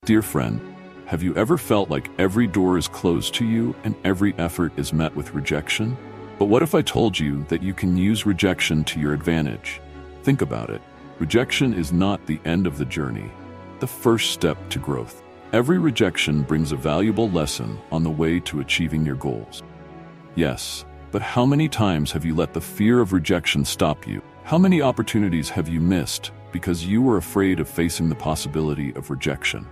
Dear friend, have you ever felt like every door is closed to you and every effort is met with rejection? But what if I told you that you can use rejection to your advantage? Think about it. Rejection is not the end of the journey, the first step to growth. Every rejection brings a valuable lesson on the way to achieving your goals. Yes, but how many times have you let the fear of rejection stop you? How many opportunities have you missed because you were afraid of facing the possibility of rejection?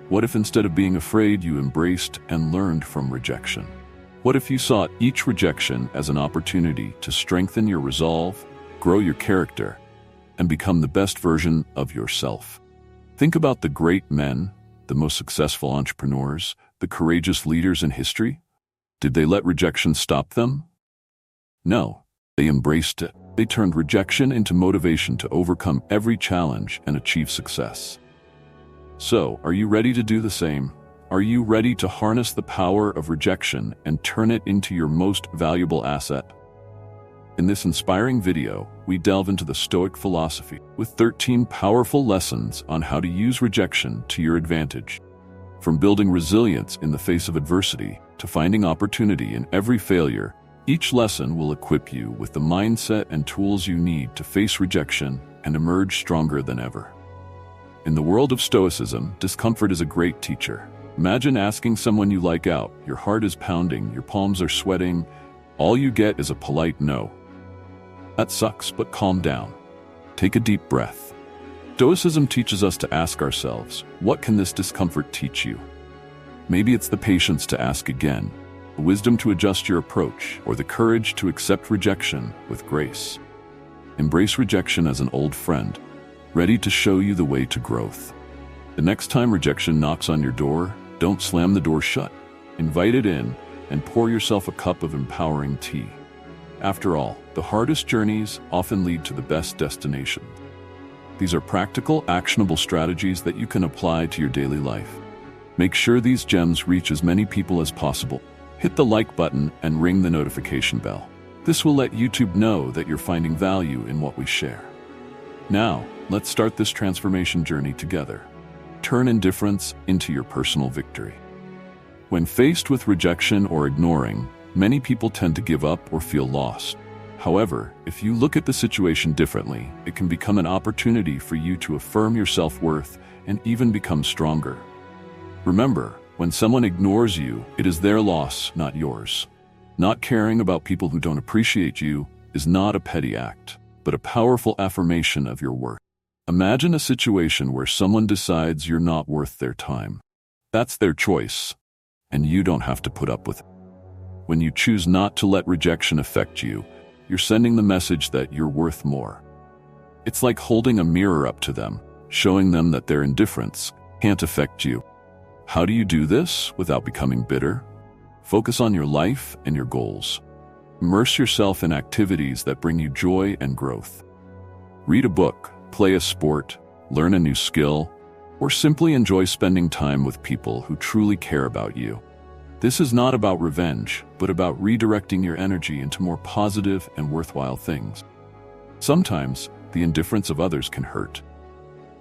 What if instead of being afraid, you embraced and learned from rejection? What if you saw each rejection as an opportunity to strengthen your resolve, grow your character, and become the best version of yourself? Think about the great men, the most successful entrepreneurs, the courageous leaders in history. Did they let rejection stop them? No, they embraced it. They turned rejection into motivation to overcome every challenge and achieve success. So, are you ready to do the same? Are you ready to harness the power of rejection and turn it into your most valuable asset? In this inspiring video, we delve into the Stoic philosophy with 13 powerful lessons on how to use rejection to your advantage. From building resilience in the face of adversity to finding opportunity in every failure, each lesson will equip you with the mindset and tools you need to face rejection and emerge stronger than ever. In the world of Stoicism, discomfort is a great teacher. Imagine asking someone you like out, your heart is pounding, your palms are sweating, all you get is a polite no. That sucks, but calm down. Take a deep breath. Stoicism teaches us to ask ourselves, what can this discomfort teach you? Maybe it's the patience to ask again, the wisdom to adjust your approach, or the courage to accept rejection with grace. Embrace rejection as an old friend, ready to show you the way to growth. The next time rejection knocks on your door, don't slam the door shut. Invite it in and pour yourself a cup of empowering tea. After all, the hardest journeys often lead to the best destination. These are practical, actionable strategies that you can apply to your daily life. Make sure these gems reach as many people as possible. Hit the like button and ring the notification bell. This will let YouTube know that you're finding value in what we share. Now, let's start this transformation journey together. Turn indifference into your personal victory. When faced with rejection or ignoring, many people tend to give up or feel lost. However, if you look at the situation differently, it can become an opportunity for you to affirm your self-worth and even become stronger. Remember, when someone ignores you, it is their loss, not yours. Not caring about people who don't appreciate you is not a petty act, but a powerful affirmation of your worth. Imagine a situation where someone decides you're not worth their time. That's their choice, and you don't have to put up with it. When you choose not to let rejection affect you, you're sending the message that you're worth more. It's like holding a mirror up to them, showing them that their indifference can't affect you. How do you do this without becoming bitter? Focus on your life and your goals. Immerse yourself in activities that bring you joy and growth. Read a book, play a sport, learn a new skill, or simply enjoy spending time with people who truly care about you. This is not about revenge, but about redirecting your energy into more positive and worthwhile things. Sometimes, the indifference of others can hurt.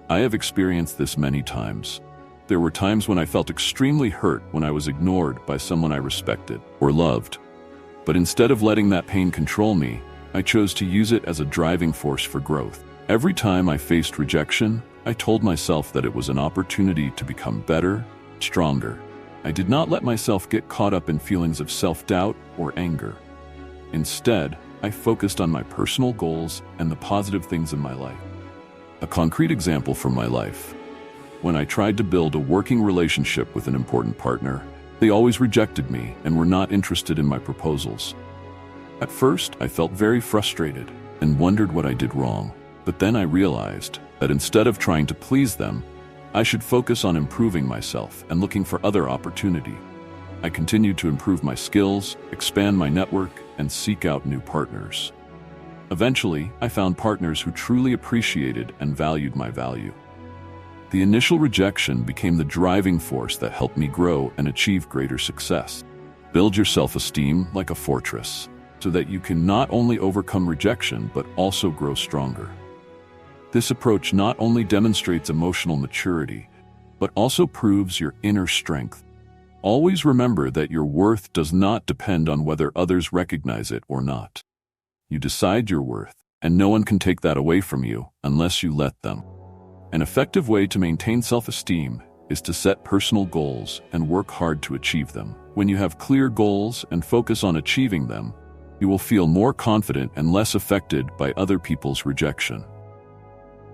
I have experienced this many times. There were times when I felt extremely hurt when I was ignored by someone I respected or loved. But instead of letting that pain control me, I chose to use it as a driving force for growth. Every time I faced rejection, I told myself that it was an opportunity to become better, stronger. I did not let myself get caught up in feelings of self-doubt or anger. Instead, I focused on my personal goals and the positive things in my life. A concrete example from my life. When I tried to build a working relationship with an important partner, they always rejected me and were not interested in my proposals. At first, I felt very frustrated and wondered what I did wrong. But then I realized that instead of trying to please them, I should focus on improving myself and looking for other opportunity. I continued to improve my skills, expand my network, and seek out new partners. Eventually, I found partners who truly appreciated and valued my value. The initial rejection became the driving force that helped me grow and achieve greater success. Build your self-esteem like a fortress, so that you can not only overcome rejection but also grow stronger. This approach not only demonstrates emotional maturity, but also proves your inner strength. Always remember that your worth does not depend on whether others recognize it or not. You decide your worth, and no one can take that away from you unless you let them. An effective way to maintain self-esteem is to set personal goals and work hard to achieve them. When you have clear goals and focus on achieving them, you will feel more confident and less affected by other people's rejection.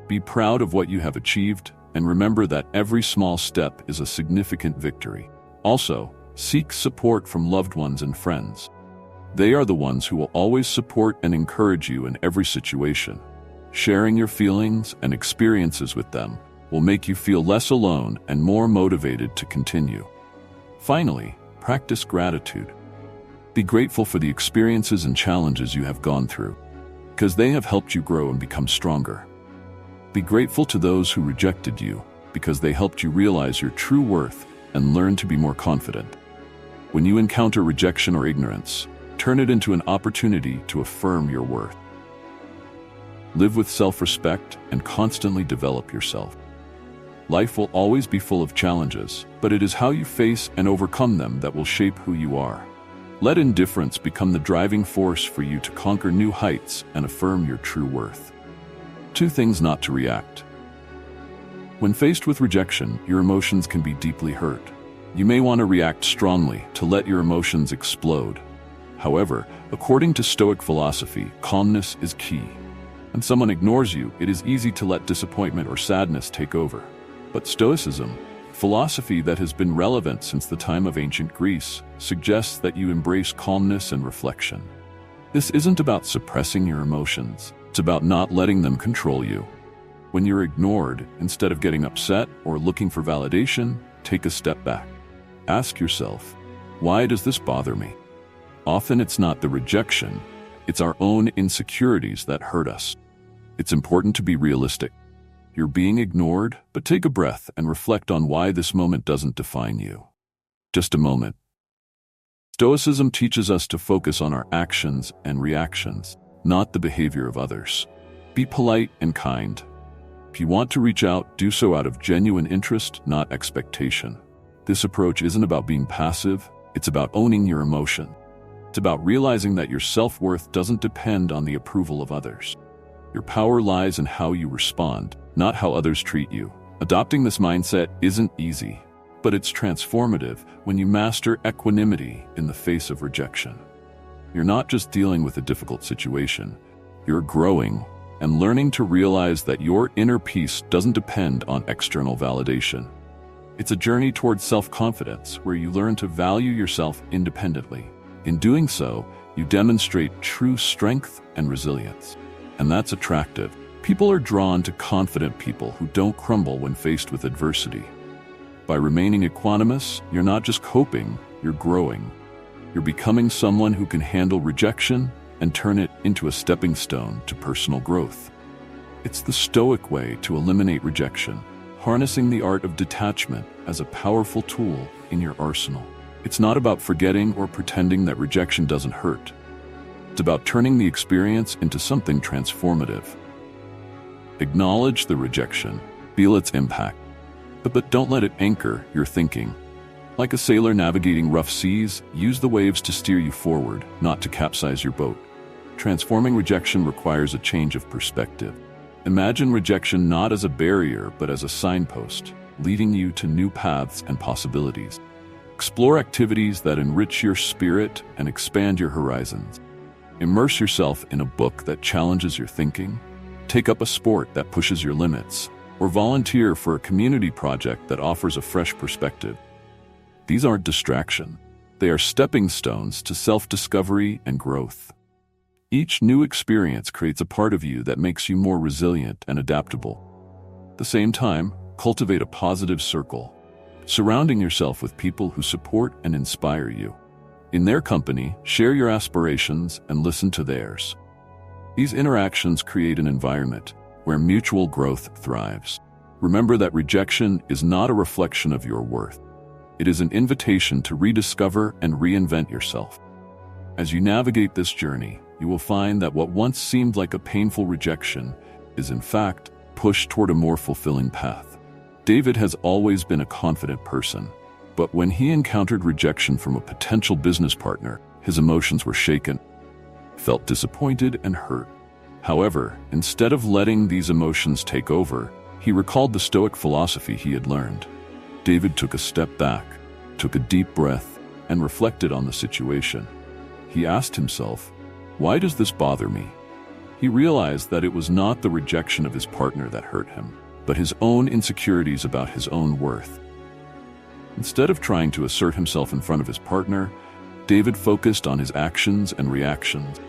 Be proud of what you have achieved, and remember that every small step is a significant victory. Also, seek support from loved ones and friends. They are the ones who will always support and encourage you in every situation. Sharing your feelings and experiences with them will make you feel less alone and more motivated to continue. Finally, practice gratitude. Be grateful for the experiences and challenges you have gone through, because they have helped you grow and become stronger. Be grateful to those who rejected you, because they helped you realize your true worth and learn to be more confident. When you encounter rejection or ignorance, turn it into an opportunity to affirm your worth. Live with self-respect and constantly develop yourself. Life will always be full of challenges, but it is how you face and overcome them that will shape who you are. Let indifference become the driving force for you to conquer new heights and affirm your true worth. 2 things not to react. When faced with rejection, your emotions can be deeply hurt. You may want to react strongly to let your emotions explode. However, according to Stoic philosophy, calmness is key. When someone ignores you, it is easy to let disappointment or sadness take over. But Stoicism, philosophy that has been relevant since the time of ancient Greece, suggests that you embrace calmness and reflection. This isn't about suppressing your emotions, it's about not letting them control you. When you're ignored, instead of getting upset or looking for validation, take a step back. Ask yourself, why does this bother me? Often it's not the rejection, it's our own insecurities that hurt us. It's important to be realistic. You're being ignored, but take a breath and reflect on why this moment doesn't define you. Just a moment. Stoicism teaches us to focus on our actions and reactions, not the behavior of others. Be polite and kind. If you want to reach out, do so out of genuine interest, not expectation. This approach isn't about being passive, it's about owning your emotion. It's about realizing that your self-worth doesn't depend on the approval of others. Your power lies in how you respond, not how others treat you. Adopting this mindset isn't easy, but it's transformative when you master equanimity in the face of rejection. You're not just dealing with a difficult situation, you're growing and learning to realize that your inner peace doesn't depend on external validation. It's a journey towards self-confidence where you learn to value yourself independently. In doing so, you demonstrate true strength and resilience. And that's attractive. People are drawn to confident people who don't crumble when faced with adversity. By remaining equanimous, you're not just coping, you're growing. You're becoming someone who can handle rejection and turn it into a stepping stone to personal growth. It's the Stoic way to eliminate rejection, harnessing the art of detachment as a powerful tool in your arsenal. It's not about forgetting or pretending that rejection doesn't hurt. It's about turning the experience into something transformative. Acknowledge the rejection, feel its impact, but don't let it anchor your thinking. Like a sailor navigating rough seas, use the waves to steer you forward, not to capsize your boat. Transforming rejection requires a change of perspective. Imagine rejection not as a barrier, but as a signpost, leading you to new paths and possibilities. Explore activities that enrich your spirit and expand your horizons. Immerse yourself in a book that challenges your thinking. Take up a sport that pushes your limits, or volunteer for a community project that offers a fresh perspective. These aren't distractions. They are stepping stones to self-discovery and growth. Each new experience creates a part of you that makes you more resilient and adaptable. At the same time, cultivate a positive circle, surrounding yourself with people who support and inspire you. In their company, share your aspirations and listen to theirs. These interactions create an environment where mutual growth thrives. Remember that rejection is not a reflection of your worth. It is an invitation to rediscover and reinvent yourself. As you navigate this journey, you will find that what once seemed like a painful rejection is in fact pushed toward a more fulfilling path. David has always been a confident person, but when he encountered rejection from a potential business partner, his emotions were shaken. He felt disappointed and hurt. However, instead of letting these emotions take over, he recalled the Stoic philosophy he had learned. David took a step back, took a deep breath, and reflected on the situation. He asked himself, "Why does this bother me?" He realized that it was not the rejection of his partner that hurt him, but his own insecurities about his own worth. Instead of trying to assert himself in front of his partner, David focused on his actions and reactions.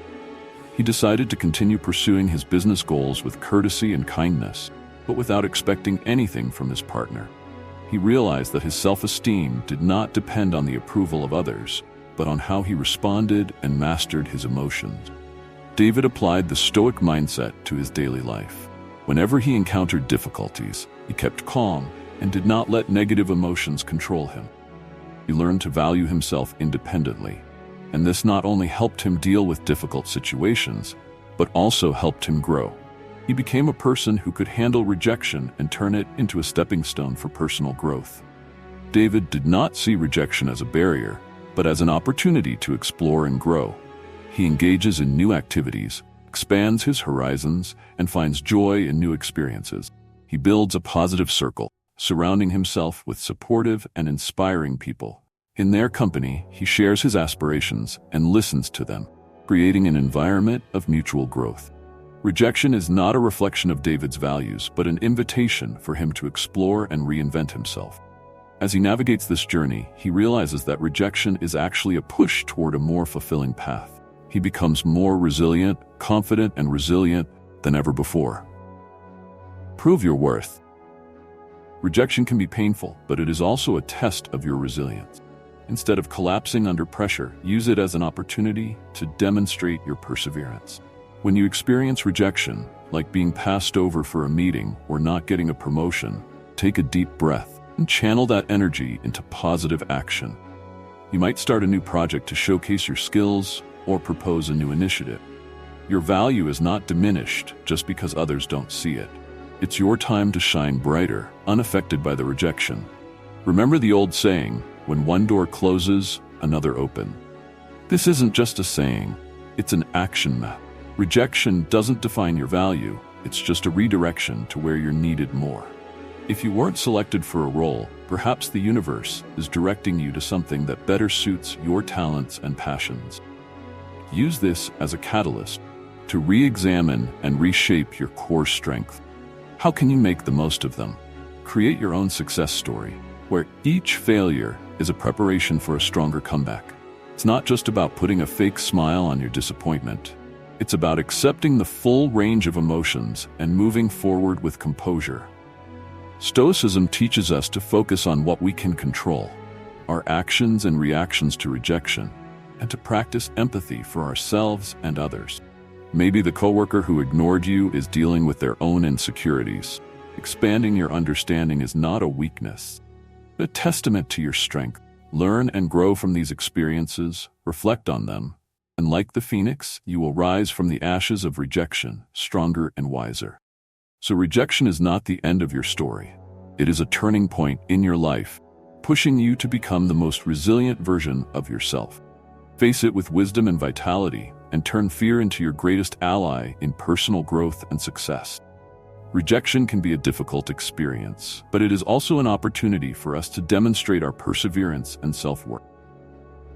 He decided to continue pursuing his business goals with courtesy and kindness, but without expecting anything from his partner. He realized that his self-esteem did not depend on the approval of others, but on how he responded and mastered his emotions. David applied the Stoic mindset to his daily life. Whenever he encountered difficulties, he kept calm and did not let negative emotions control him. He learned to value himself independently, and this not only helped him deal with difficult situations, but also helped him grow. He became a person who could handle rejection and turn it into a stepping stone for personal growth. David did not see rejection as a barrier, but as an opportunity to explore and grow. He engages in new activities, expands his horizons, and finds joy in new experiences. He builds a positive circle, surrounding himself with supportive and inspiring people. In their company, he shares his aspirations and listens to them, creating an environment of mutual growth. Rejection is not a reflection of David's values, but an invitation for him to explore and reinvent himself. As he navigates this journey, he realizes that rejection is actually a push toward a more fulfilling path. He becomes more resilient, confident, and resilient than ever before. Prove your worth. Rejection can be painful, but it is also a test of your resilience. Instead of collapsing under pressure, use it as an opportunity to demonstrate your perseverance. When you experience rejection, like being passed over for a meeting or not getting a promotion, take a deep breath and channel that energy into positive action. You might start a new project to showcase your skills or propose a new initiative. Your value is not diminished just because others don't see it. It's your time to shine brighter, unaffected by the rejection. Remember the old saying, when one door closes, another opens. This isn't just a saying, it's an action map. Rejection doesn't define your value, it's just a redirection to where you're needed more. If you weren't selected for a role, perhaps the universe is directing you to something that better suits your talents and passions. Use this as a catalyst to re-examine and reshape your core strength. How can you make the most of them? Create your own success story, where each failure is a preparation for a stronger comeback. It's not just about putting a fake smile on your disappointment. It's about accepting the full range of emotions and moving forward with composure. Stoicism teaches us to focus on what we can control, our actions and reactions to rejection, and to practice empathy for ourselves and others. Maybe the coworker who ignored you is dealing with their own insecurities. Expanding your understanding is not a weakness, but a testament to your strength. Learn and grow from these experiences, reflect on them, and like the phoenix, you will rise from the ashes of rejection, stronger and wiser. So rejection is not the end of your story. It is a turning point in your life, pushing you to become the most resilient version of yourself. Face it with wisdom and vitality, and turn fear into your greatest ally in personal growth and success. Rejection can be a difficult experience, but it is also an opportunity for us to demonstrate our perseverance and self-worth.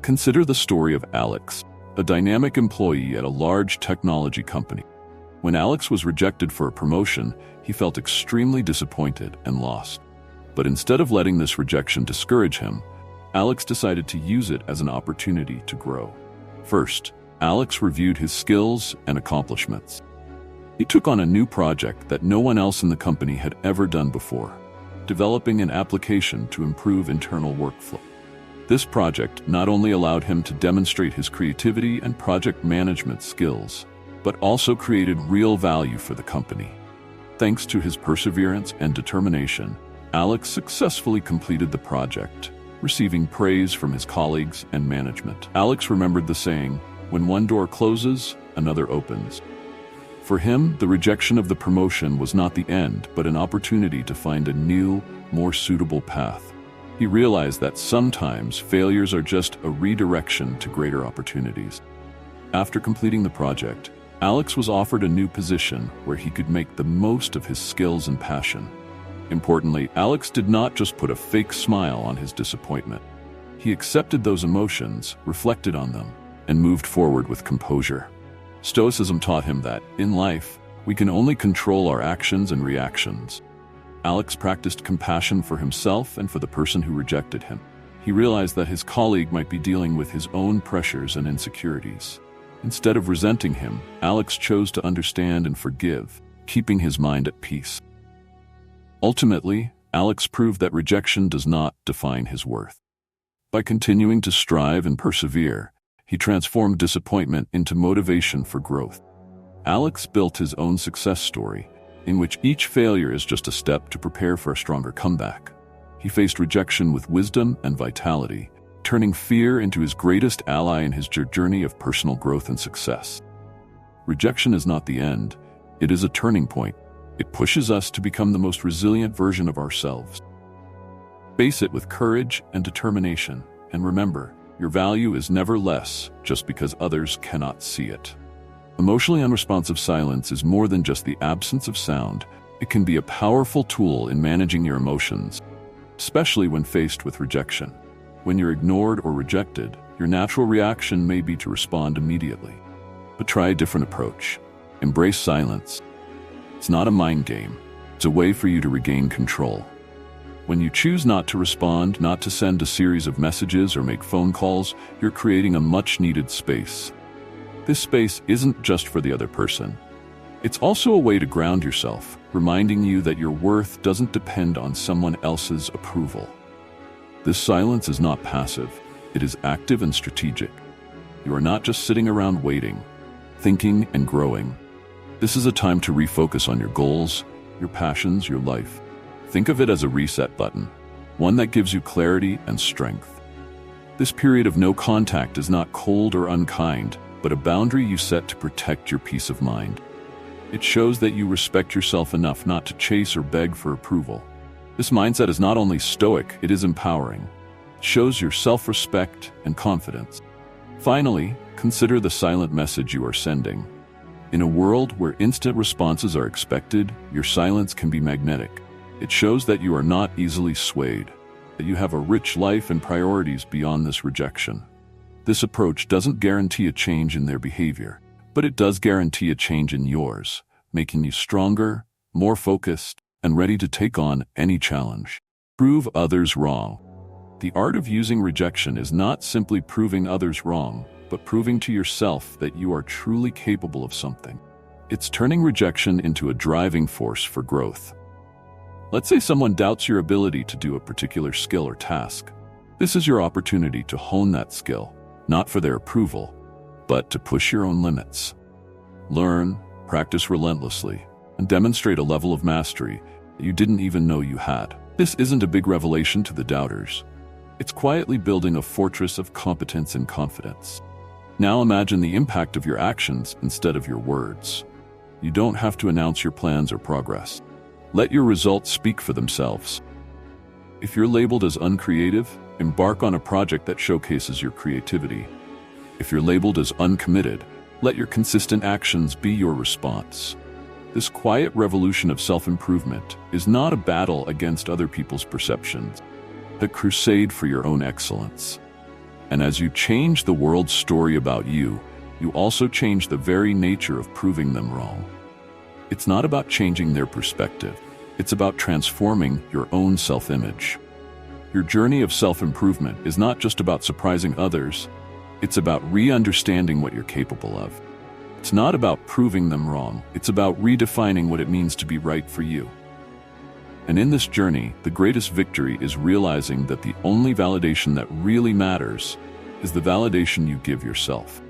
Consider the story of Alex, a dynamic employee at a large technology company. When Alex was rejected for a promotion, he felt extremely disappointed and lost. But instead of letting this rejection discourage him, Alex decided to use it as an opportunity to grow. First, Alex reviewed his skills and accomplishments. He took on a new project that no one else in the company had ever done before, developing an application to improve internal workflow. This project not only allowed him to demonstrate his creativity and project management skills, but also created real value for the company. Thanks to his perseverance and determination, Alex successfully completed the project, receiving praise from his colleagues and management. Alex remembered the saying, "When one door closes, another opens." For him, the rejection of the promotion was not the end, but an opportunity to find a new, more suitable path. He realized that sometimes failures are just a redirection to greater opportunities. After completing the project, Alex was offered a new position where he could make the most of his skills and passion. Importantly, Alex did not just put a fake smile on his disappointment. He accepted those emotions, reflected on them, and moved forward with composure. Stoicism taught him that, in life, we can only control our actions and reactions. Alex practiced compassion for himself and for the person who rejected him. He realized that his colleague might be dealing with his own pressures and insecurities. Instead of resenting him, Alex chose to understand and forgive, keeping his mind at peace. Ultimately, Alex proved that rejection does not define his worth. By continuing to strive and persevere, he transformed disappointment into motivation for growth. Alex built his own success story, in which each failure is just a step to prepare for a stronger comeback. He faced rejection with wisdom and vitality, turning fear into his greatest ally in his journey of personal growth and success. Rejection is not the end, it is a turning point. It pushes us to become the most resilient version of ourselves. Face it with courage and determination, and remember, your value is never less just because others cannot see it. Emotionally unresponsive silence is more than just the absence of sound. It can be a powerful tool in managing your emotions, especially when faced with rejection. When you're ignored or rejected, your natural reaction may be to respond immediately. But try a different approach. Embrace silence. It's not a mind game. It's a way for you to regain control. When you choose not to respond, not to send a series of messages or make phone calls, you're creating a much-needed space. This space isn't just for the other person. It's also a way to ground yourself, reminding you that your worth doesn't depend on someone else's approval. This silence is not passive. It is active and strategic. You are not just sitting around waiting, thinking and growing. This is a time to refocus on your goals, your passions, your life. Think of it as a reset button, one that gives you clarity and strength. This period of no contact is not cold or unkind, but a boundary you set to protect your peace of mind. It shows that you respect yourself enough not to chase or beg for approval. This mindset is not only stoic, it is empowering. It shows your self-respect and confidence. Finally, consider the silent message you are sending. In a world where instant responses are expected, your silence can be magnetic. It shows that you are not easily swayed, that you have a rich life and priorities beyond this rejection. This approach doesn't guarantee a change in their behavior, but it does guarantee a change in yours, making you stronger, more focused, and ready to take on any challenge. Prove others wrong. The art of using rejection is not simply proving others wrong, but proving to yourself that you are truly capable of something. It's turning rejection into a driving force for growth. Let's say someone doubts your ability to do a particular skill or task. This is your opportunity to hone that skill, not for their approval, but to push your own limits. Learn, practice relentlessly, and demonstrate a level of mastery that you didn't even know you had. This isn't a big revelation to the doubters. It's quietly building a fortress of competence and confidence. Now imagine the impact of your actions instead of your words. You don't have to announce your plans or progress. Let your results speak for themselves. If you're labeled as uncreative, embark on a project that showcases your creativity. If you're labeled as uncommitted, let your consistent actions be your response. This quiet revolution of self-improvement is not a battle against other people's perceptions, but a crusade for your own excellence. And as you change the world's story about you, you also change the very nature of proving them wrong. It's not about changing their perspective. It's about transforming your own self-image. Your journey of self-improvement is not just about surprising others. It's about re-understanding what you're capable of. It's not about proving them wrong. It's about redefining what it means to be right for you. And in this journey, the greatest victory is realizing that the only validation that really matters is the validation you give yourself.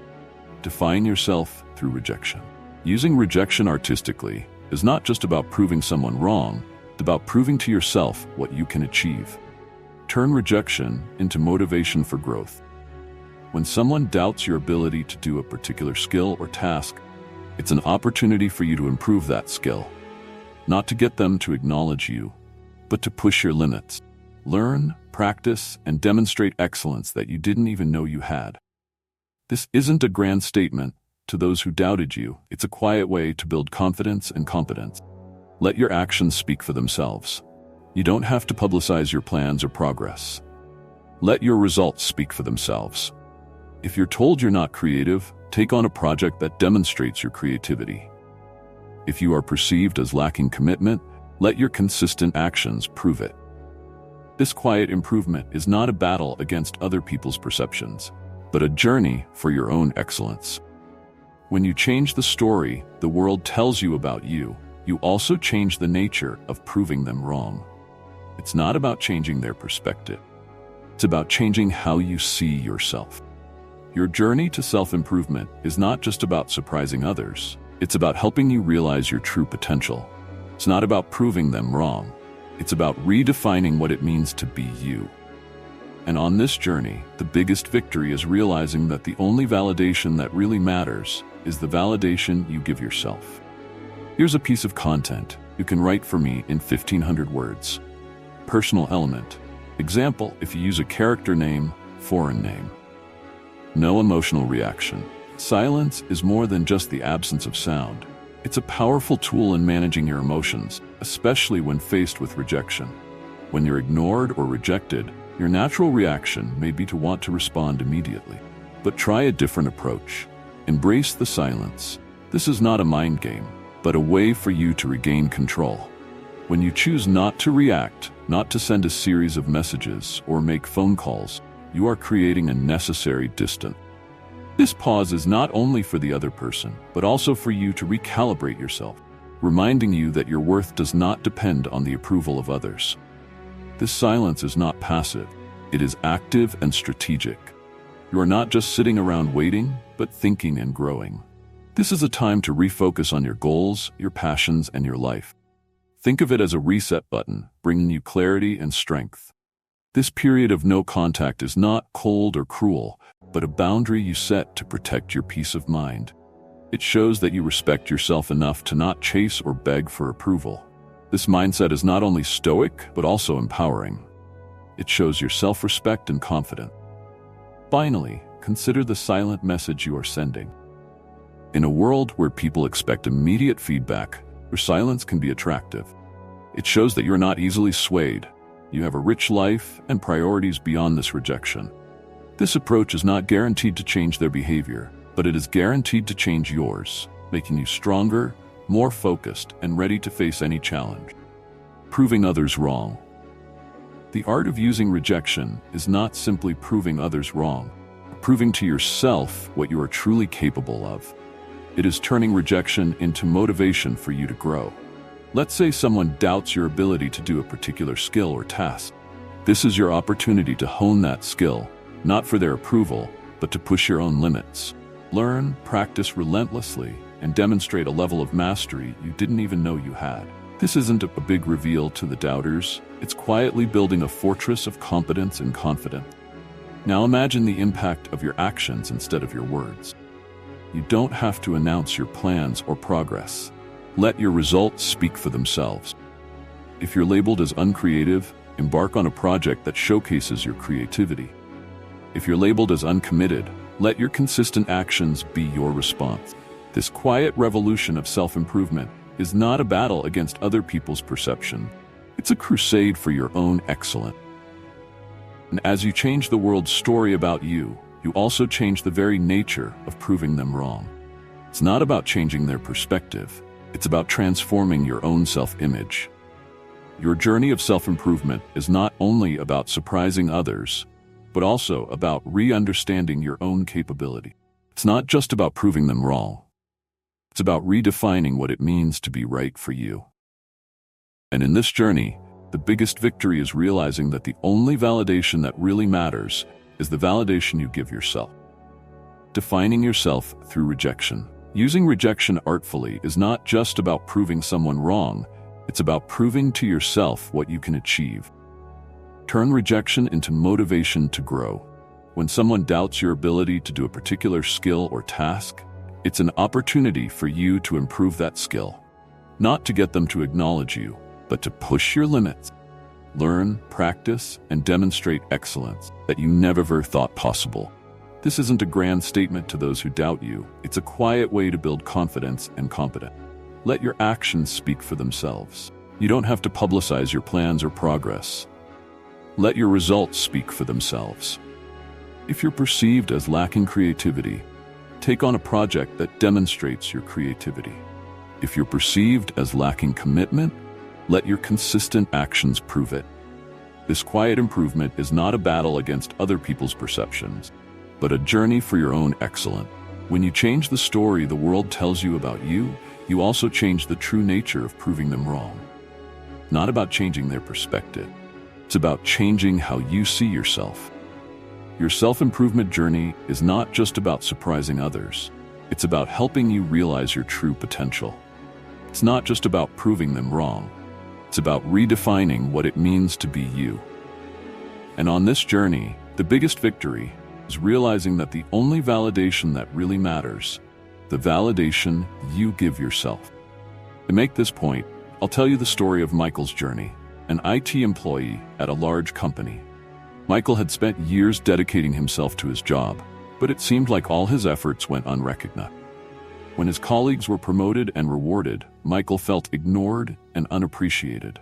Define yourself through rejection. Using rejection artistically is not just about proving someone wrong, it's about proving to yourself what you can achieve. Turn rejection into motivation for growth. When someone doubts your ability to do a particular skill or task, It's an opportunity for you to improve that skill. Not to get them to acknowledge you, but to push your limits. Learn, practice, and demonstrate excellence that you didn't even know you had. This isn't a grand statement to those who doubted you. It's a quiet way to build confidence and competence. Let your actions speak for themselves. You don't have to publicize your plans or progress. Let your results speak for themselves. If you're told you're not creative, take on a project that demonstrates your creativity. If you are perceived as lacking commitment, let your consistent actions prove it. This quiet improvement is not a battle against other people's perceptions, but a journey for your own excellence. When you change the story the world tells you about you, you also change the nature of proving them wrong. It's not about changing their perspective. It's about changing how you see yourself. Your journey to self-improvement is not just about surprising others. It's about helping you realize your true potential. It's not about proving them wrong. It's about redefining what it means to be you. And on this journey, the biggest victory is realizing that the only validation that really matters is the validation you give yourself. Here's a piece of content you can write for me in 1,500 words. Personal element. Example, if you use a character name, foreign name. No emotional reaction. Silence is more than just the absence of sound. It's a powerful tool in managing your emotions, especially when faced with rejection. When you're ignored or rejected, your natural reaction may be to want to respond immediately. But try a different approach. Embrace the silence. This is not a mind game, but a way for you to regain control. When you choose not to react, not to send a series of messages or make phone calls, you are creating a necessary distance. This pause is not only for the other person, but also for you to recalibrate yourself, reminding you that your worth does not depend on the approval of others. This silence is not passive. It is active and strategic. You are not just sitting around waiting, but thinking and growing. This is a time to refocus on your goals, your passions, and your life. Think of it as a reset button, bringing you clarity and strength. This period of no contact is not cold or cruel, but a boundary you set to protect your peace of mind. It shows that you respect yourself enough to not chase or beg for approval. This mindset is not only stoic, but also empowering. It shows your self-respect and confidence. Finally, consider the silent message you are sending. In a world where people expect immediate feedback, your silence can be attractive. It shows that you're not easily swayed. You have a rich life and priorities beyond this rejection. This approach is not guaranteed to change their behavior, but it is guaranteed to change yours, making you stronger, more focused, and ready to face any challenge. Proving others wrong. The art of using rejection is not simply proving others wrong, but proving to yourself what you are truly capable of. It is turning rejection into motivation for you to grow. Let's say someone doubts your ability to do a particular skill or task. This is your opportunity to hone that skill, not for their approval, but to push your own limits. Learn, practice relentlessly, and demonstrate a level of mastery you didn't even know you had. This isn't a big reveal to the doubters. It's quietly building a fortress of competence and confidence. Now imagine the impact of your actions instead of your words. You don't have to announce your plans or progress. Let your results speak for themselves. If you're labeled as uncreative, embark on a project that showcases your creativity. If you're labeled as uncommitted, let your consistent actions be your response. This quiet revolution of self-improvement is not a battle against other people's perception. It's a crusade for your own excellence. And as you change the world's story about you, you also change the very nature of proving them wrong. It's not about changing their perspective. It's about transforming your own self-image. Your journey of self-improvement is not only about surprising others, but also about re-understanding your own capability. It's not just about proving them wrong. It's about redefining what it means to be right for you. And in this journey, the biggest victory is realizing that the only validation that really matters is the validation you give yourself. Defining yourself through rejection. Using rejection artfully is not just about proving someone wrong, it's about proving to yourself what you can achieve. Turn rejection into motivation to grow. When someone doubts your ability to do a particular skill or task, It's an opportunity for you to improve that skill. Not to get them to acknowledge you, but to push your limits. Learn, practice, and demonstrate excellence that you never thought possible. This isn't a grand statement to those who doubt you. It's a quiet way to build confidence and competence. Let your actions speak for themselves. You don't have to publicize your plans or progress. Let your results speak for themselves. If you're perceived as lacking creativity, take on a project that demonstrates your creativity. If you're perceived as lacking commitment, let your consistent actions prove it. This quiet improvement is not a battle against other people's perceptions, but a journey for your own excellence. When you change the story the world tells you about you, you also change the true nature of proving them wrong. Not about changing their perspective. It's about changing how you see yourself. Your self-improvement journey is not just about surprising others. It's about helping you realize your true potential. It's not just about proving them wrong. It's about redefining what it means to be you. And on this journey, the biggest victory is realizing that the only validation that really matters, the validation you give yourself. To make this point, I'll tell you the story of Michael's journey, an IT employee at a large company. Michael had spent years dedicating himself to his job, but it seemed like all his efforts went unrecognized. When his colleagues were promoted and rewarded, Michael felt ignored and unappreciated.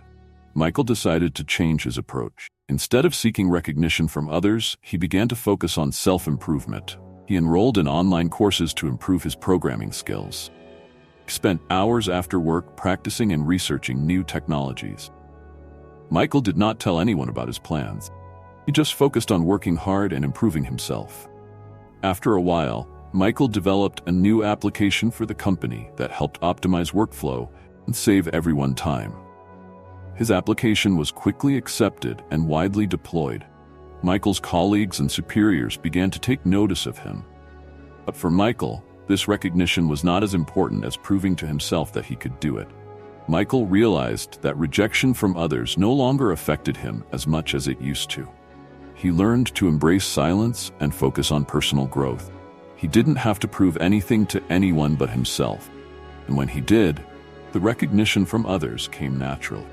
Michael decided to change his approach. Instead of seeking recognition from others, he began to focus on self-improvement. He enrolled in online courses to improve his programming skills. He spent hours after work practicing and researching new technologies. Michael did not tell anyone about his plans. He just focused on working hard and improving himself. After a while, Michael developed a new application for the company that helped optimize workflow and save everyone time. His application was quickly accepted and widely deployed. Michael's colleagues and superiors began to take notice of him. But for Michael, this recognition was not as important as proving to himself that he could do it. Michael realized that rejection from others no longer affected him as much as it used to. He learned to embrace silence and focus on personal growth. He didn't have to prove anything to anyone but himself. And when he did, the recognition from others came naturally.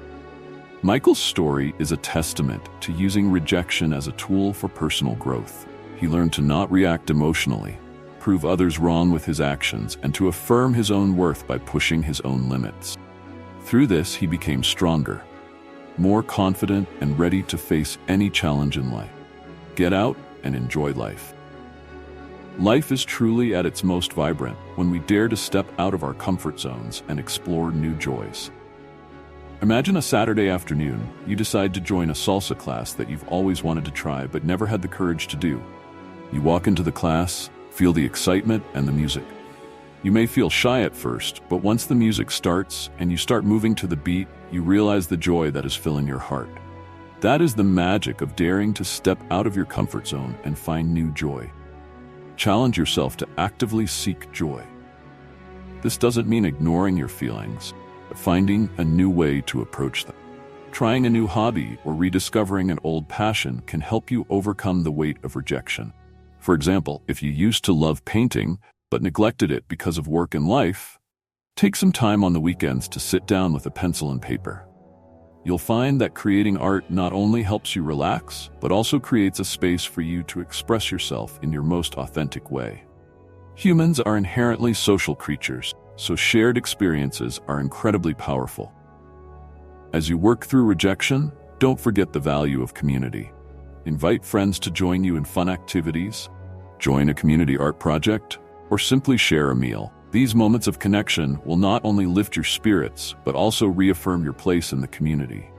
Michael's story is a testament to using rejection as a tool for personal growth. He learned to not react emotionally, prove others wrong with his actions, and to affirm his own worth by pushing his own limits. Through this, he became stronger, more confident, and ready to face any challenge in life. Get out and enjoy life. Life is truly at its most vibrant when we dare to step out of our comfort zones and explore new joys. Imagine a Saturday afternoon, you decide to join a salsa class that you've always wanted to try but never had the courage to do. You walk into the class, feel the excitement and the music. You may feel shy at first, but once the music starts and you start moving to the beat, you realize the joy that is filling your heart. That is the magic of daring to step out of your comfort zone and find new joy. Challenge yourself to actively seek joy. This doesn't mean ignoring your feelings, but finding a new way to approach them. Trying a new hobby or rediscovering an old passion can help you overcome the weight of rejection. For example, if you used to love painting but neglected it because of work and life, take some time on the weekends to sit down with a pencil and paper. You'll find that creating art not only helps you relax, but also creates a space for you to express yourself in your most authentic way. Humans are inherently social creatures, so shared experiences are incredibly powerful. As you work through rejection, don't forget the value of community. Invite friends to join you in fun activities, join a community art project, or simply share a meal. These moments of connection will not only lift your spirits, but also reaffirm your place in the community.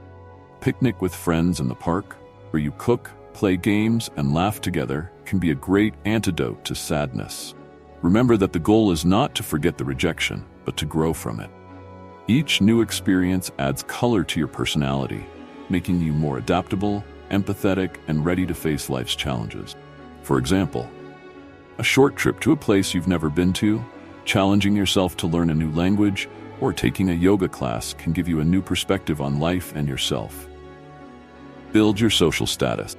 Picnic with friends in the park, where you cook, play games, and laugh together, can be a great antidote to sadness. Remember that the goal is not to forget the rejection, but to grow from it. Each new experience adds color to your personality, making you more adaptable, empathetic, and ready to face life's challenges. For example, a short trip to a place you've never been to, challenging yourself to learn a new language, or taking a yoga class can give you a new perspective on life and yourself. Build your social status.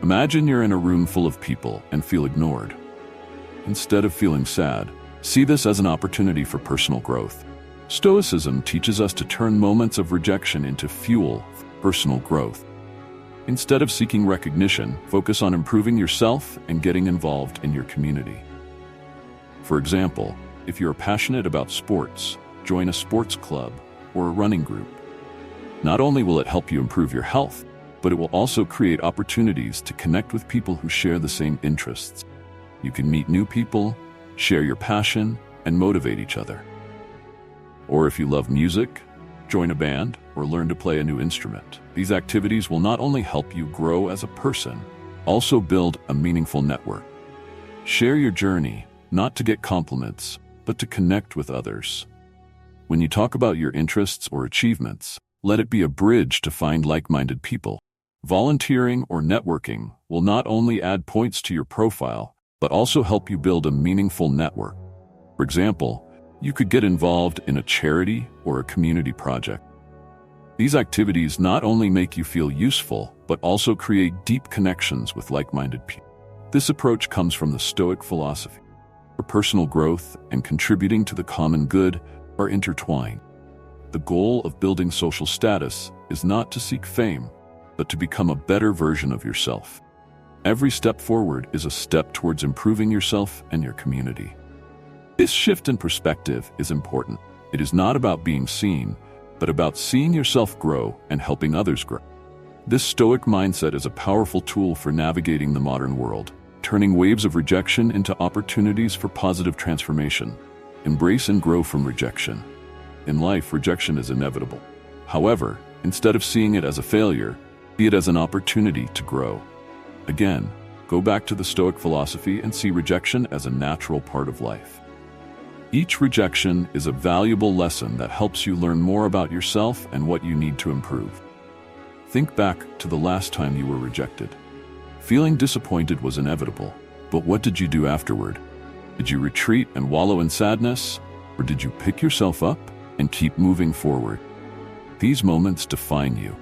Imagine you're in a room full of people and feel ignored. Instead of feeling sad, See this as an opportunity for personal growth. Stoicism teaches us to turn moments of rejection into fuel for personal growth. Instead of seeking recognition, focus on improving yourself and getting involved in your community. For example, if you're passionate about sports, join a sports club or a running group. Not only will it help you improve your health, but it will also create opportunities to connect with people who share the same interests. You can meet new people, share your passion, and motivate each other. Or if you love music, join a band or learn to play a new instrument. These activities will not only help you grow as a person, also build a meaningful network. Share your journey, not to get compliments, but to connect with others. When you talk about your interests or achievements, let it be a bridge to find like-minded people. Volunteering or networking will not only add points to your profile, but also help you build a meaningful network. For example, you could get involved in a charity or a community project. These activities not only make you feel useful, but also create deep connections with like-minded people. This approach comes from the Stoic philosophy, where personal growth and contributing to the common good are intertwined. The goal of building social status is not to seek fame, but to become a better version of yourself. Every step forward is a step towards improving yourself and your community. This shift in perspective is important. It is not about being seen, but about seeing yourself grow and helping others grow. This Stoic mindset is a powerful tool for navigating the modern world, turning waves of rejection into opportunities for positive transformation. Embrace and grow from rejection. In life, rejection is inevitable. However, instead of seeing it as a failure, see it as an opportunity to grow. Again, go back to the Stoic philosophy and see rejection as a natural part of life. Each rejection is a valuable lesson that helps you learn more about yourself and what you need to improve. Think back to the last time you were rejected. Feeling disappointed was inevitable, but what did you do afterward? Did you retreat and wallow in sadness, or did you pick yourself up and keep moving forward? These moments define you.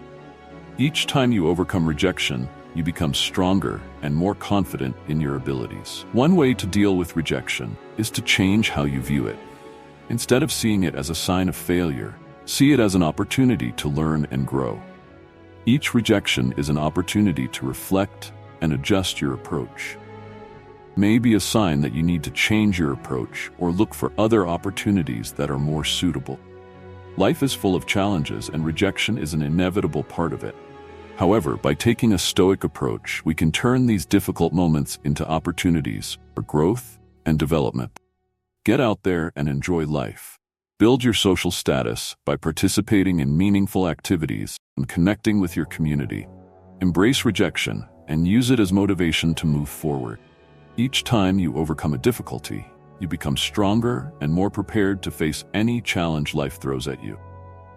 Each time you overcome rejection, you become stronger and more confident in your abilities. One way to deal with rejection is to change how you view it. Instead of seeing it as a sign of failure, see it as an opportunity to learn and grow. Each rejection is an opportunity to reflect and adjust your approach. It may be a sign that you need to change your approach or look for other opportunities that are more suitable. Life is full of challenges, and rejection is an inevitable part of it. However, by taking a Stoic approach, we can turn these difficult moments into opportunities for growth and development. Get out there and enjoy life. Build your social status by participating in meaningful activities and connecting with your community. Embrace rejection and use it as motivation to move forward. Each time you overcome a difficulty, you become stronger and more prepared to face any challenge life throws at you.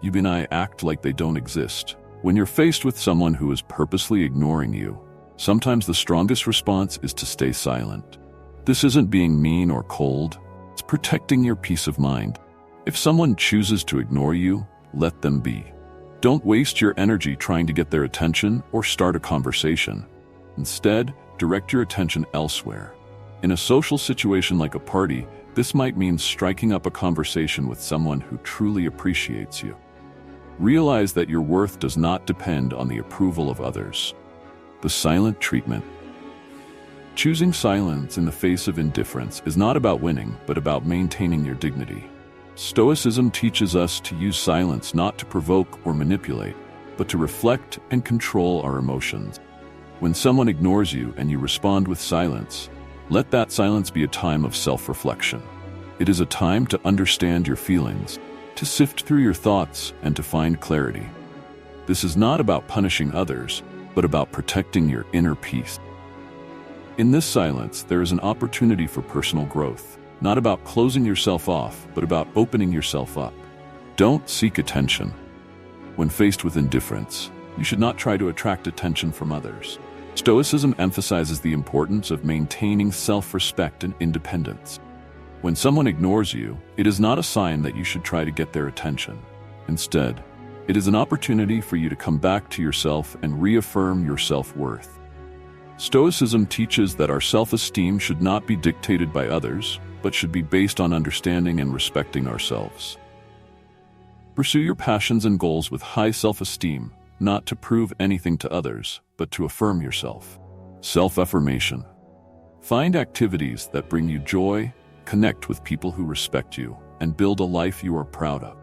You and I act like they don't exist. When you're faced with someone who is purposely ignoring you, sometimes the strongest response is to stay silent. This isn't being mean or cold, it's protecting your peace of mind. If someone chooses to ignore you, let them be. Don't waste your energy trying to get their attention or start a conversation. Instead, direct your attention elsewhere. In a social situation like a party, this might mean striking up a conversation with someone who truly appreciates you. Realize that your worth does not depend on the approval of others. The silent treatment. Choosing silence in the face of indifference is not about winning, but about maintaining your dignity. Stoicism teaches us to use silence not to provoke or manipulate, but to reflect and control our emotions. When someone ignores you and you respond with silence, let that silence be a time of self-reflection. It is a time to understand your feelings, to sift through your thoughts, and to find clarity. This is not about punishing others, but about protecting your inner peace. In this silence, there is an opportunity for personal growth, not about closing yourself off, but about opening yourself up. Don't seek attention. When faced with indifference, you should not try to attract attention from others. Stoicism emphasizes the importance of maintaining self-respect and independence. When someone ignores you, it is not a sign that you should try to get their attention. Instead, it is an opportunity for you to come back to yourself and reaffirm your self-worth. Stoicism teaches that our self-esteem should not be dictated by others, but should be based on understanding and respecting ourselves. Pursue your passions and goals with high self-esteem, not to prove anything to others, but to affirm yourself. Self-affirmation. Find activities that bring you joy, connect with people who respect you, and build a life you are proud of.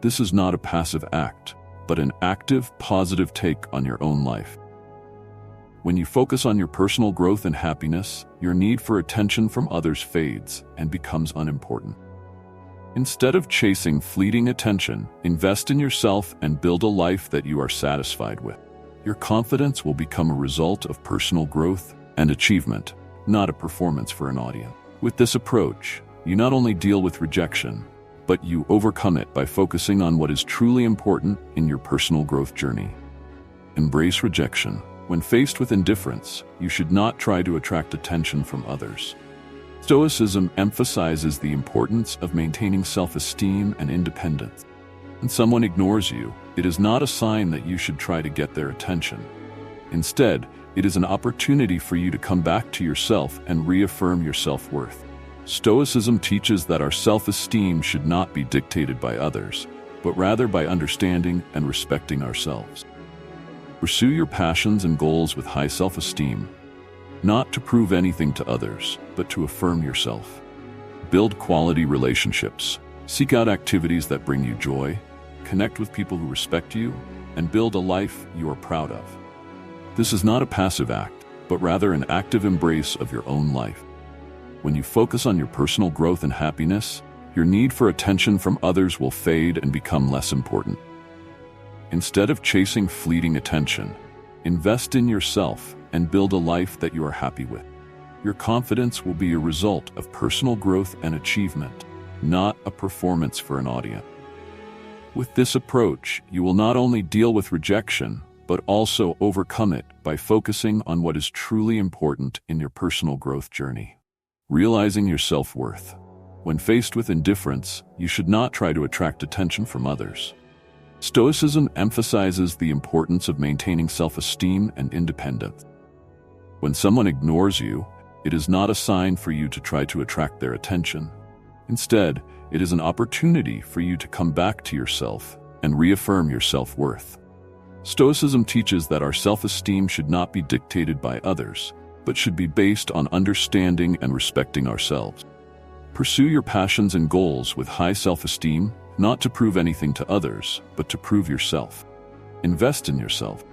This is not a passive act, but an active, positive take on your own life. When you focus on your personal growth and happiness, your need for attention from others fades and becomes unimportant. Instead of chasing fleeting attention, invest in yourself and build a life that you are satisfied with. Your confidence will become a result of personal growth and achievement, not a performance for an audience. With this approach, you not only deal with rejection, but you overcome it by focusing on what is truly important in your personal growth journey. Embrace rejection. When faced with indifference, you should not try to attract attention from others. Stoicism emphasizes the importance of maintaining self-esteem and independence. When someone ignores you, it is not a sign that you should try to get their attention. Instead, it is an opportunity for you to come back to yourself and reaffirm your self-worth. Stoicism teaches that our self-esteem should not be dictated by others, but rather by understanding and respecting ourselves. Pursue your passions and goals with high self-esteem, not to prove anything to others, but to affirm yourself. Build quality relationships. Seek out activities that bring you joy, connect with people who respect you, and build a life you are proud of. This is not a passive act, but rather an active embrace of your own life. When you focus on your personal growth and happiness, your need for attention from others will fade and become less important. Instead of chasing fleeting attention, invest in yourself and build a life that you are happy with. Your confidence will be a result of personal growth and achievement, not a performance for an audience. With this approach, you will not only deal with rejection, but also overcome it by focusing on what is truly important in your personal growth journey. Realizing your self-worth. When faced with indifference, you should not try to attract attention from others. Stoicism emphasizes the importance of maintaining self-esteem and independence. When someone ignores you, it is not a sign for you to try to attract their attention. Instead, it is an opportunity for you to come back to yourself and reaffirm your self-worth. Stoicism teaches that our self-esteem should not be dictated by others, but should be based on understanding and respecting ourselves. Pursue your passions and goals with high self-esteem, not to prove anything to others, but to prove yourself. Invest in yourself.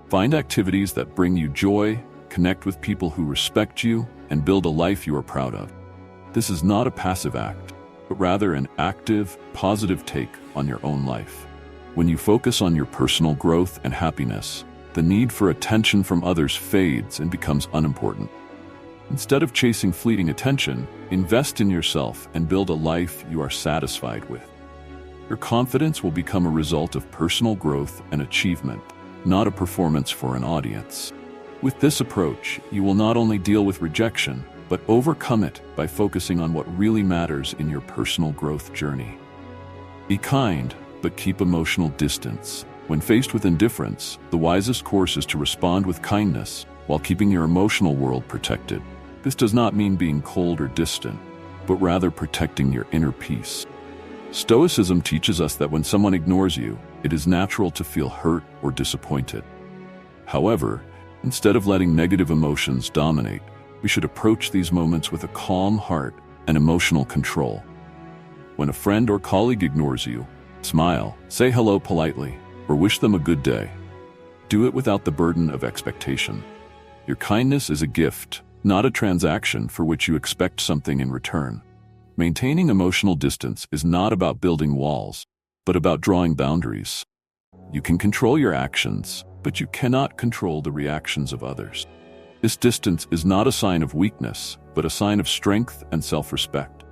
Find activities that bring you joy, connect with people who respect you, and build a life you are proud of. This is not a passive act, but rather an active, positive take on your own life. When you focus on your personal growth and happiness, the need for attention from others fades and becomes unimportant. Instead of chasing fleeting attention, invest in yourself and build a life you are satisfied with. Your confidence will become a result of personal growth and achievement, not a performance for an audience. With this approach, you will not only deal with rejection, but overcome it by focusing on what really matters in your personal growth journey. Be kind, but keep emotional distance. When faced with indifference, the wisest course is to respond with kindness while keeping your emotional world protected. This does not mean being cold or distant, but rather protecting your inner peace. Stoicism teaches us that when someone ignores you, it is natural to feel hurt or disappointed. However, instead of letting negative emotions dominate, we should approach these moments with a calm heart and emotional control. When a friend or colleague ignores you, smile, say hello politely, or wish them a good day. Do it without the burden of expectation. Your kindness is a gift, not a transaction for which you expect something in return. Maintaining emotional distance is not about building walls, but about drawing boundaries. You can control your actions, but you cannot control the reactions of others. This distance is not a sign of weakness, but a sign of strength and self-respect.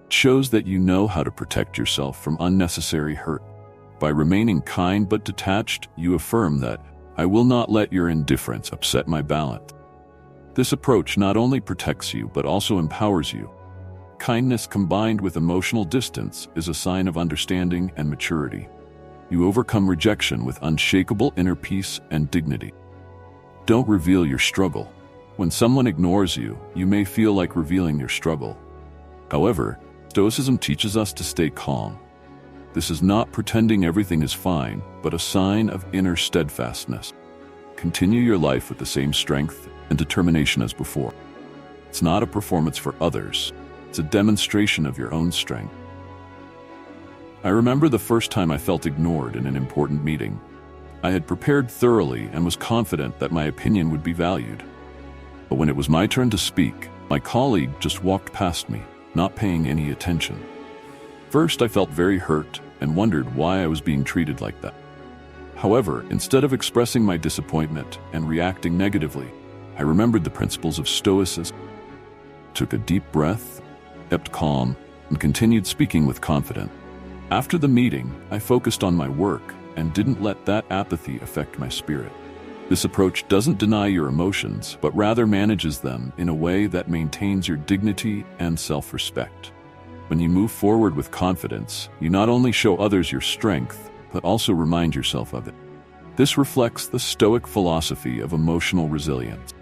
It shows that you know how to protect yourself from unnecessary hurt. By remaining kind but detached, you affirm that, "I will not let your indifference upset my balance." This approach not only protects you but also empowers you. Kindness combined with emotional distance is a sign of understanding and maturity. You overcome rejection with unshakable inner peace and dignity. Don't reveal your struggle. When someone ignores you, you may feel like revealing your struggle. However, Stoicism teaches us to stay calm. This is not pretending everything is fine, but a sign of inner steadfastness. Continue your life with the same strength and determination as before. It's not a performance for others. It's a demonstration of your own strength. I remember the first time I felt ignored in an important meeting. I had prepared thoroughly and was confident that my opinion would be valued. But when it was my turn to speak, my colleague just walked past me, not paying any attention. First, I felt very hurt and wondered why I was being treated like that. However, instead of expressing my disappointment and reacting negatively, I remembered the principles of Stoicism, took a deep breath, kept calm, and continued speaking with confidence. After the meeting, I focused on my work and didn't let that apathy affect my spirit. This approach doesn't deny your emotions, but rather manages them in a way that maintains your dignity and self-respect. When you move forward with confidence, you not only show others your strength, but also remind yourself of it. This reflects the Stoic philosophy of emotional resilience.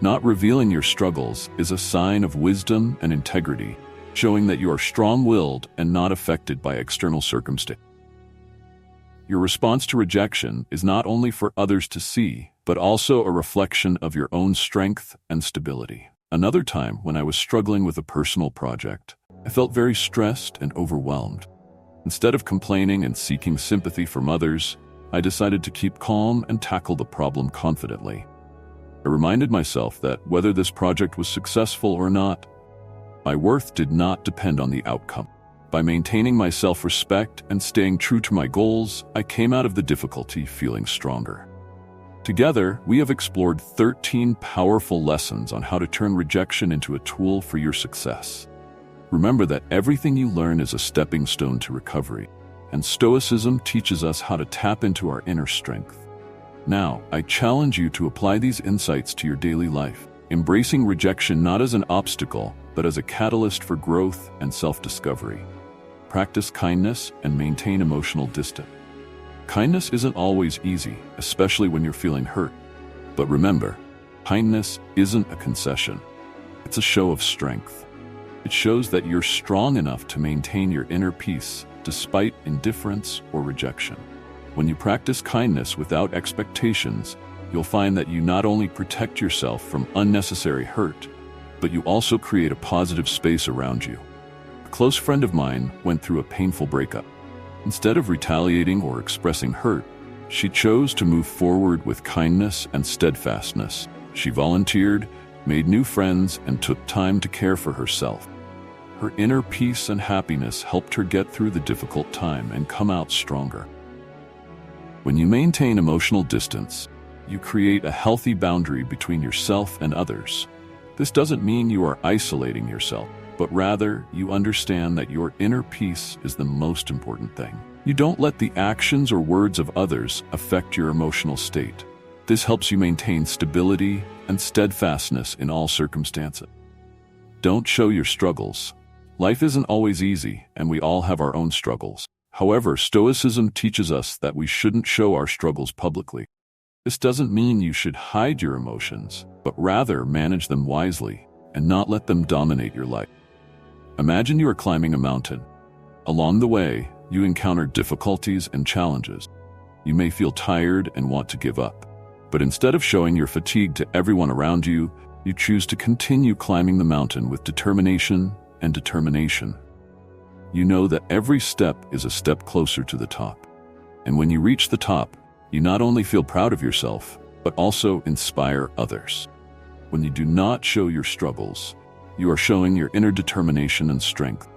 Not revealing your struggles is a sign of wisdom and integrity, showing that you are strong-willed and not affected by external circumstances. Your response to rejection is not only for others to see, but also a reflection of your own strength and stability. Another time, when I was struggling with a personal project, I felt very stressed and overwhelmed. Instead of complaining and seeking sympathy from others, I decided to keep calm and tackle the problem confidently. I reminded myself that whether this project was successful or not, my worth did not depend on the outcome. By maintaining my self-respect and staying true to my goals, I came out of the difficulty feeling stronger. Together, we have explored 13 powerful lessons on how to turn rejection into a tool for your success. Remember that everything you learn is a stepping stone to recovery, and Stoicism teaches us how to tap into our inner strength. Now, I challenge you to apply these insights to your daily life, embracing rejection not as an obstacle, but as a catalyst for growth and self-discovery. Practice kindness and maintain emotional distance. Kindness isn't always easy, especially when you're feeling hurt. But remember, kindness isn't a concession. It's a show of strength. It shows that you're strong enough to maintain your inner peace despite indifference or rejection. When you practice kindness without expectations, you'll find that you not only protect yourself from unnecessary hurt, but you also create a positive space around you. A close friend of mine went through a painful breakup. Instead of retaliating or expressing hurt, she chose to move forward with kindness and steadfastness. She volunteered, made new friends, and took time to care for herself. Her inner peace and happiness helped her get through the difficult time and come out stronger. When you maintain emotional distance, you create a healthy boundary between yourself and others. This doesn't mean you are isolating yourself, but rather you understand that your inner peace is the most important thing. You don't let the actions or words of others affect your emotional state. This helps you maintain stability and steadfastness in all circumstances. Don't show your struggles. Life isn't always easy, and we all have our own struggles. However, Stoicism teaches us that we shouldn't show our struggles publicly. This doesn't mean you should hide your emotions, but rather manage them wisely and not let them dominate your life. Imagine you are climbing a mountain. Along the way, you encounter difficulties and challenges. You may feel tired and want to give up, but instead of showing your fatigue to everyone around you, you choose to continue climbing the mountain with determination. You know that every step is a step closer to the top. And when you reach the top, you not only feel proud of yourself, but also inspire others. When you do not show your struggles, you are showing your inner determination and strength.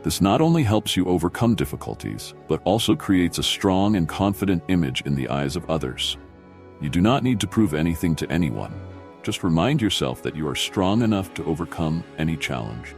This not only helps you overcome difficulties, but also creates a strong and confident image in the eyes of others. You do not need to prove anything to anyone. Just remind yourself that you are strong enough to overcome any challenge.